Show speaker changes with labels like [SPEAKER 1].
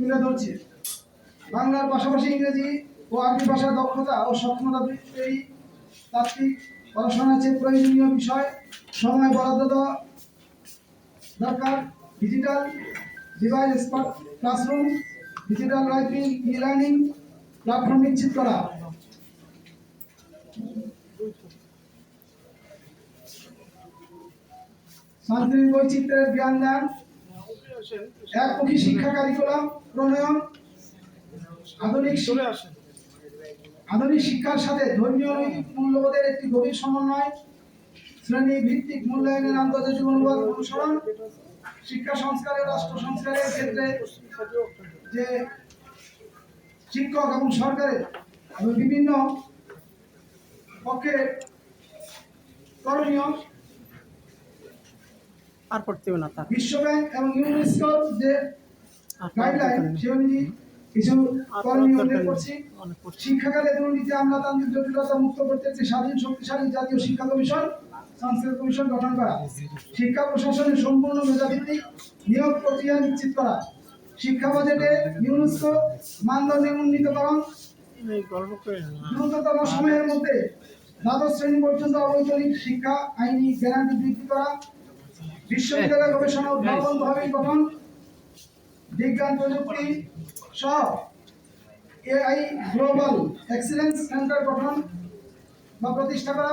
[SPEAKER 1] তুলে ধরছে। বাংলার পাশাপাশি ইংরেজি ও আরবি ভাষার দক্ষতা ও সক্ষমতা বৃদ্ধির তাত্ত্বিক পড়াশোনার চেয়ে প্রয়োজনীয় বিষয় সময় বরাদ্দ দেওয়া দরকার। Digital device classroom, digital library, e learning platform নিশ্চিত করা। শান্তির বৈচিত্র্যের জ্ঞান দান, একমুখী শিক্ষা কারিকুলাম প্রণয়ন, আধুনিক শিক্ষার সাথে ধর্মীয় মূল্যবোধের একটি গভীর সমন্বয়, শ্রেণী ভিত্তিক মূল্যায়নের আন্তর্জাতিক অনুবাদ অনুসরণ, শিক্ষা সংস্কারের রাষ্ট্র সংস্কারের ক্ষেত্রে যে শিক্ষক এবং সরকারের এবং বিভিন্ন পক্ষের করণীয়,
[SPEAKER 2] আর পড়তে হবে না তা
[SPEAKER 1] বিশ্ব ব্যাংক এবং ইউনেস্কোর যে গাইডলাইন সে অনুযায়ী কিছু করণীয় উল্লেখ করছি। শিক্ষাকালে দুর্নীতি আমলাতান্ত্রিক জটিলতা মুক্ত করতে একটি স্বাধীন শক্তিশালী জাতীয় শিক্ষা কমিশন সংস্কার কমিশন গঠন করা, শিক্ষা প্রশাসনের সম্পূর্ণ মেধাভিত্তিক নিয়োগ প্রক্রিয়া নিশ্চিত করা, শিক্ষা বাজেটে ইউনেস্কো মানদণ্ডে উন্নীতকরণ, দ্রুততম সময়ের মধ্যে দ্বাদশ শ্রেণী পর্যন্ত অবৈতনিক শিক্ষা আইনি গ্যারান্টি বৃদ্ধি করা, বিশ্ববিদ্যালয় গবেষণা উদ্ভাবন তহবিল গঠন, বিজ্ঞান প্রযুক্তি সহ এআই গ্লোবাল এক্সিলেন্স সেন্টার গঠন বা প্রতিষ্ঠা করা।